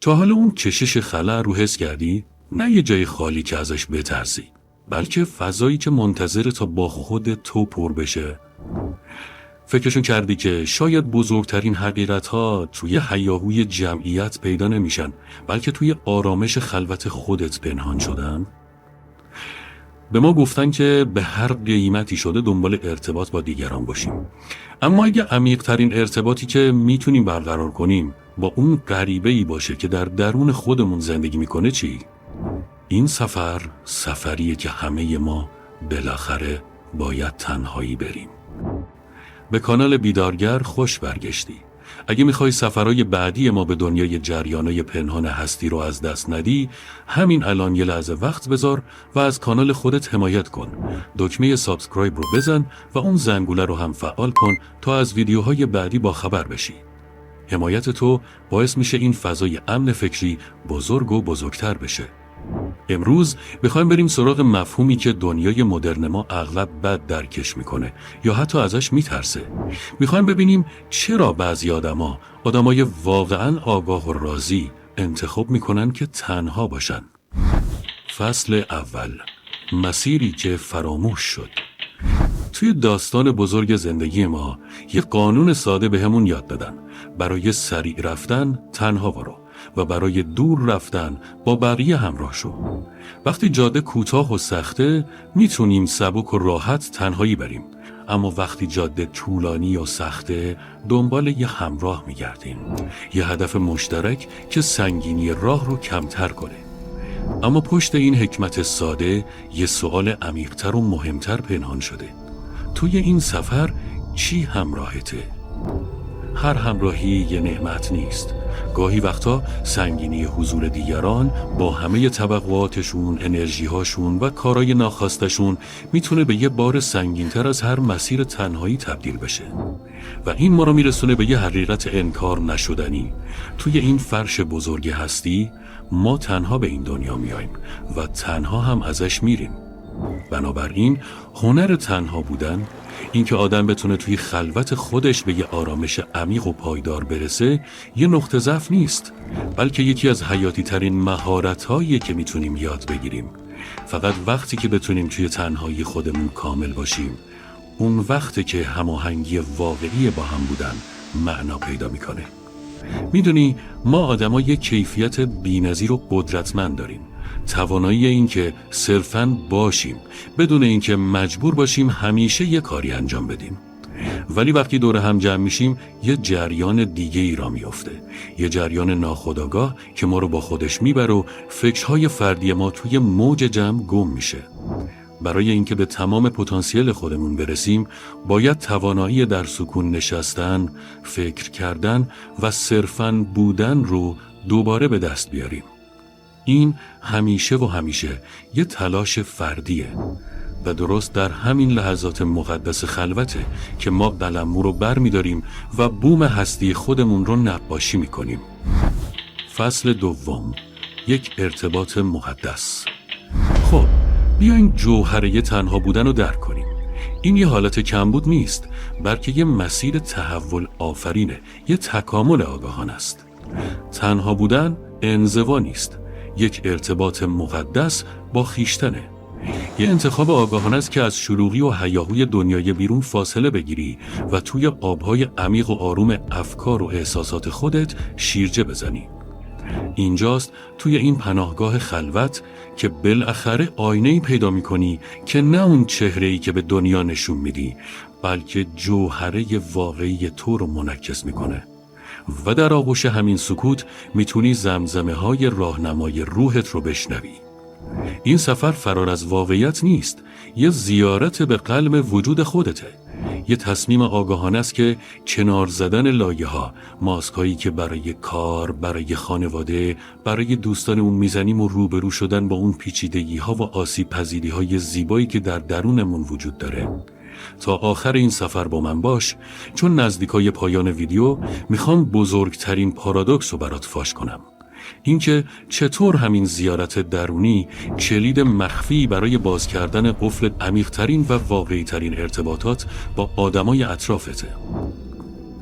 تا حالا اون کشش خلأ رو حس کردی؟ نه یه جای خالی که ازش بترسی، بلکه فضایی که منتظر تا با خود تو پر بشه. فکرشون کردی که شاید بزرگترین حقیقت‌ها توی هیاهوی جمعیت پیدا نمیشن، بلکه توی آرامش خلوت خودت پنهان شدن؟ به ما گفتن که به هر قیمتی شده دنبال ارتباط با دیگران باشیم، اما اگه عمیق‌ترین ارتباطی که میتونیم برقرار کنیم با اون غریبه‌ای باشه که در درون خودمون زندگی میکنه چی؟ این سفر سفریه که همه ما بالاخره باید تنهایی بریم. به کانال بیدارگر خوش برگشتی. اگه میخوای سفرهای بعدی ما به دنیای جریانای پنهان هستی رو از دست ندی، همین الان یه لحظه وقت بذار و از کانال خودت حمایت کن. دکمه سابسکرایب رو بزن و اون زنگوله رو هم فعال کن تا از ویدیوهای بعدی با خبر بشی. حمایت تو باعث میشه این فضای امن فکری بزرگ و بزرگتر بشه. امروز بخوایم بریم سراغ مفهومی که دنیای مدرن ما اغلب بد درکش میکنه یا حتی ازش میترسه. میخوایم ببینیم چرا بعضی آدمای واقعا آگاه و راضی انتخاب میکنن که تنها باشن. فصل اول، مسیری که فراموش شد. توی داستان بزرگ زندگی ما یه قانون ساده به همون یاد دادن: برای سریع رفتن تنها برو و برای دور رفتن با بقیه همراه شو. وقتی جاده کوتاه و سخته میتونیم سبک و راحت تنهایی بریم، اما وقتی جاده طولانی و سخته دنبال یه همراه میگردیم، یه هدف مشترک که سنگینی راه رو کمتر کنه. اما پشت این حکمت ساده یه سوال عمیق‌تر و مهمتر پنهان شده: توی این سفر چی همراهته؟ هر همراهی یه نعمت نیست. گاهی وقتا سنگینی حضور دیگران با همه توقعاتشون، انرژی‌هاشون و کارای ناخواستشون میتونه به یه بار سنگین‌تر از هر مسیر تنهایی تبدیل بشه و این ما رو میرسونه به یه حقیقت انکار نشدنی: توی این فرش بزرگ هستی ما تنها به این دنیا میاییم و تنها هم ازش میریم. بنابراین هنر تنها بودن، این که آدم بتونه توی خلوت خودش به یه آرامش عمیق و پایدار برسه، یه نقطه ضعف نیست، بلکه یکی از حیاتی ترین مهارت‌هایی که میتونیم یاد بگیریم. فقط وقتی که بتونیم توی تنهایی خودمون کامل باشیم، اون وقتی که هماهنگی واقعی با هم بودن معنا پیدا میکنه. میدونی ما آدم‌ها یک کیفیت بی‌نظیر و قدرتمند داریم: توانایی این که صرفاً باشیم بدون اینکه مجبور باشیم همیشه یه کاری انجام بدیم. ولی وقتی دور هم جمع میشیم یه جریان دیگه ای را میفته، یه جریان ناخودآگاه که ما رو با خودش میبره و فکرهای فردی ما توی موج جمع گم میشه. برای اینکه به تمام پتانسیل خودمون برسیم باید توانایی در سکون نشستن، فکر کردن و صرفاً بودن رو دوباره به دست بیاریم. این همیشه و همیشه یه تلاش فردیه و درست در همین لحظات مقدس خلوته که ما قلممو رو بر می داریم و بوم هستی خودمون رو نقاشی می کنیم. فصل دوم، یک ارتباط مقدس. خب بیاین جوهره تنها بودن رو درک کنیم. این یه حالت کمبود نیست، بلکه یه مسیر تحول آفرینه، یه تکامل آگاهانه است. تنها بودن انزوا نیست، یک ارتباط مقدس با خویشتنه. یه انتخاب آگاهانه است که از شلوغی و هیاهوی دنیای بیرون فاصله بگیری و توی آبهای عمیق و آروم افکار و احساسات خودت شیرجه بزنی. اینجاست توی این پناهگاه خلوت که بالاخره آینه‌ای پیدا می‌کنی که نه اون چهره‌ای که به دنیا نشون میدی، بلکه جوهره واقعی تو رو منعکس می‌کنه. و در آغوش همین سکوت میتونی زمزمه‌های راهنمای روحت رو بشنوی. این سفر فرار از واقعیت نیست، یه زیارت به قلب وجود خودته. یه تصمیم آگاهانه است که کنار زدن لایه‌ها، ماسکایی که برای کار، برای خانواده، برای دوستانمون میزنیم و روبرو شدن با اون پیچیدگی‌ها و آسیب پذیری‌های زیبایی که در درونمون وجود داره. تا آخر این سفر با من باش، چون نزدیکای پایان ویدیو میخوام بزرگترین پارادوکس رو برات فاش کنم. اینکه چطور همین زیارت درونی کلید مخفی برای باز کردن قفل عمیق‌ترین و واقعی‌ترین ارتباطات با آدمای اطرافته.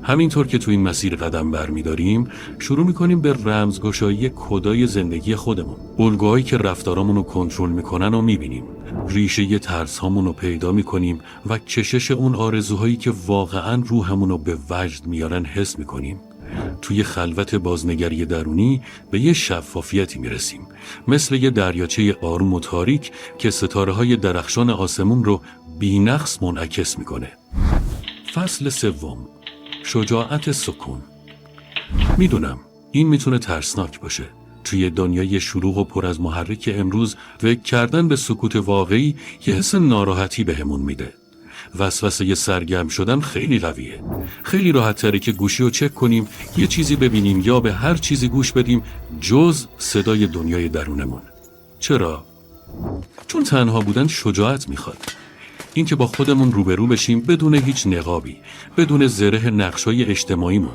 همینطور که تو این مسیر قدم برمی‌داریم، شروع می‌کنیم به رمزگشایی کدای زندگی خودمون. الگوهایی که رفتارامون رو کنترل می‌کنن رو می‌بینیم. ریشه ترس‌هامون رو پیدا می‌کنیم و کشش اون آرزوهایی که واقعاً روحمون رو به وجد میارن حس می‌کنیم. توی خلوت بازنگری درونی به یه شفافیتی میرسیم، مثل یه دریاچه آروم و تاریک که ستاره‌های درخشان آسمون رو بی‌نقص منعکس می‌کنه. فصل سوم، شجاعت سکون. میدونم این میتونه ترسناک باشه. توی دنیای شلوغ و پر از محرک امروز فکر کردن به سکوت واقعی یه حس ناراحتی بهمون میده. وسوسه سرگرم شدن خیلی قویه. خیلی راحت تره که گوشی رو چک کنیم، یه چیزی ببینیم یا به هر چیزی گوش بدیم جز صدای دنیای درونمون. چرا؟ چون تنها بودن شجاعت میخواد. این که با خودمون روبرو بشیم بدون هیچ نقابی، بدون زره نقشای اجتماعیمون.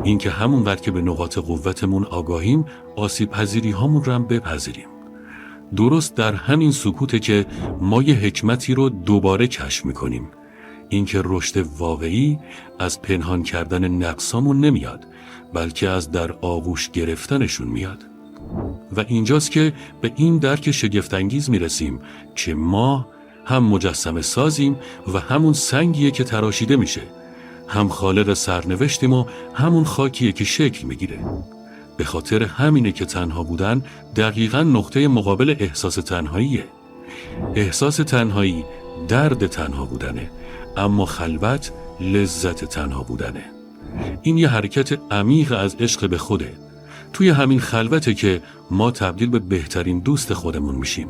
این که همونقدر که به نقاط قوتمون آگاهیم، آسیب پذیری هامون رو هم بپذیریم. درست در همین سکوته که ما یه حکمتی رو دوباره کشف میکنیم. این که رشد واقعی از پنهان کردن نقصامون نمیاد، بلکه از در آغوش گرفتنشون میاد. و اینجاست که به این درک شگفت‌انگیز میرسیم که ما هم مجسمه سازیم و همون سنگیه که تراشیده میشه، هم خالق سرنوشتیم و همون خاکیه که شکل میگیره. به خاطر همینه که تنها بودن دقیقاً نقطه مقابل احساس تنهاییه. احساس تنهایی درد تنها بودنه، اما خلوت لذت تنها بودنه. این یه حرکت عمیق از عشق به خوده. توی همین خلوته که ما تبدیل به بهترین دوست خودمون میشیم.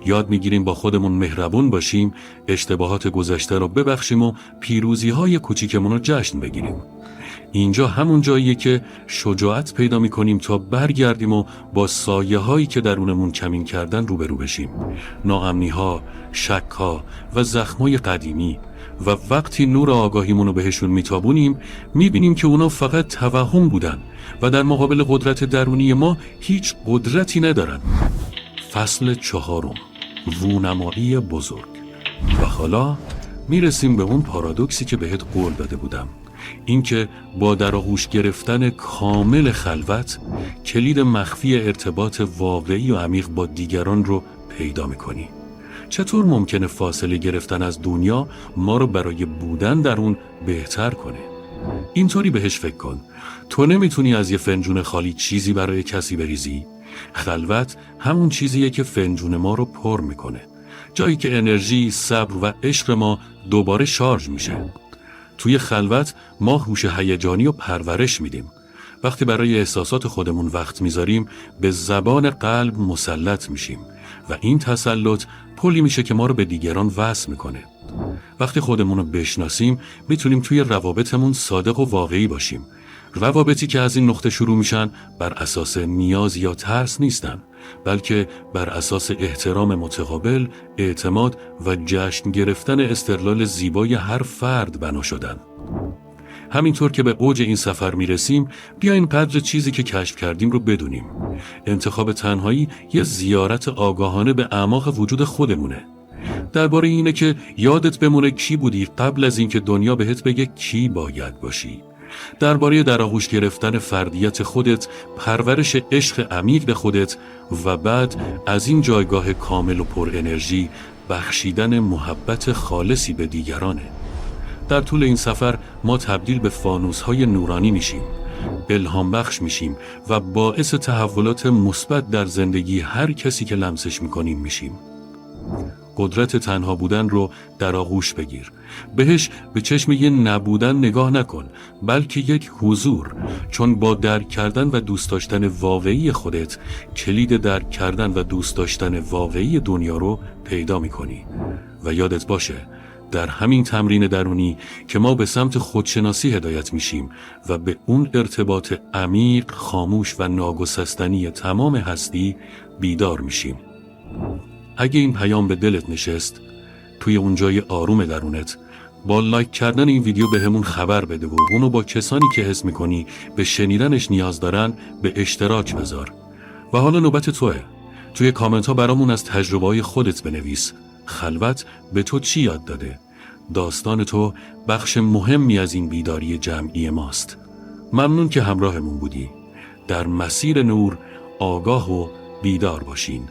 یاد میگیریم با خودمون مهربون باشیم، اشتباهات گذشته رو ببخشیم و پیروزی‌های کوچیکمون رو جشن بگیریم. اینجا همون جاییه که شجاعت پیدا می‌کنیم تا برگردیم و با سایه‌هایی که درونمون کمین کردن روبرو بشیم. ناامنی‌ها، شک‌ها و زخم‌های قدیمی. و وقتی نور آگاهیمون رو بهشون میتابونیم، میبینیم که اونا فقط توهم بودن و در مقابل قدرت درونی ما هیچ قدرتی ندارن. فصل چهارم، رونمایی بزرگ. و حالا میرسیم به اون پارادوکسی که بهت قول داده بودم. اینکه با در آغوش گرفتن کامل خلوت کلید مخفی ارتباط واقعی و عمیق با دیگران رو پیدا میکنی. چطور ممکنه فاصله گرفتن از دنیا ما رو برای بودن در اون بهتر کنه؟ اینطوری بهش فکر کن. تو نمیتونی از یه فنجون خالی چیزی برای کسی بریزی. خلوت همون چیزیه که فنجون ما رو پر میکنه. جایی که انرژی، صبر و عشق ما دوباره شارژ میشه. توی خلوت ما هوش هیجانی رو پرورش میدیم. وقتی برای احساسات خودمون وقت میذاریم به زبان قلب مسلط میشیم و این تسلط پلی میشه که ما رو به دیگران وصل میکنه. وقتی خودمون رو بشناسیم میتونیم توی روابطمون صادق و واقعی باشیم. روابطی که از این نقطه شروع میشن بر اساس نیاز یا ترس نیستن، بلکه بر اساس احترام متقابل، اعتماد و جشن گرفتن استقلال زیبای هر فرد بنا شدن. همینطور که به اوج این سفر میرسیم، بیاین قدر چیزی که کشف کردیم رو بدونیم. انتخاب تنهایی یه زیارت آگاهانه به اعماق وجود خودمونه. درباره اینه که یادت بمونه کی بودی قبل از اینکه دنیا بهت بگه کی باید باشی. درباره در آغوش گرفتن فردیت خودت، پرورش عشق عمیق به خودت و بعد از این جایگاه کامل و پر انرژی بخشیدن محبت خالصی به دیگرانه. در طول این سفر ما تبدیل به فانوس‌های نورانی میشیم، الهام بخش میشیم و باعث تحولات مثبت در زندگی هر کسی که لمسش میکنیم میشیم. قدرت تنها بودن رو در آغوش بگیر. بهش به چشم یه نبودن نگاه نکن، بلکه یک حضور، چون با درک کردن و دوست داشتن واقعی خودت کلید درک کردن و دوست داشتن واقعی دنیا رو پیدا میکنی. و یادت باشه در همین تمرین درونی که ما به سمت خودشناسی هدایت میشیم و به اون ارتباط عمیق، خاموش و ناگسستنی تمام هستی بیدار میشیم. اگه این پیام به دلت نشست، توی اون جای آروم درونت با لایک کردن این ویدیو به همون خبر بده و اونو با کسانی که حس میکنی به شنیدنش نیاز دارن به اشتراک بذار. و حالا نوبت توه. توی کامنت ها برامون از تجربه‌های خودت بنویس. خلوت به تو چی یاد داده؟ داستان تو بخش مهمی از این بیداری جمعی ماست. ممنون که همراهمون بودی. در مسیر نور آگاه و بیدار باشین.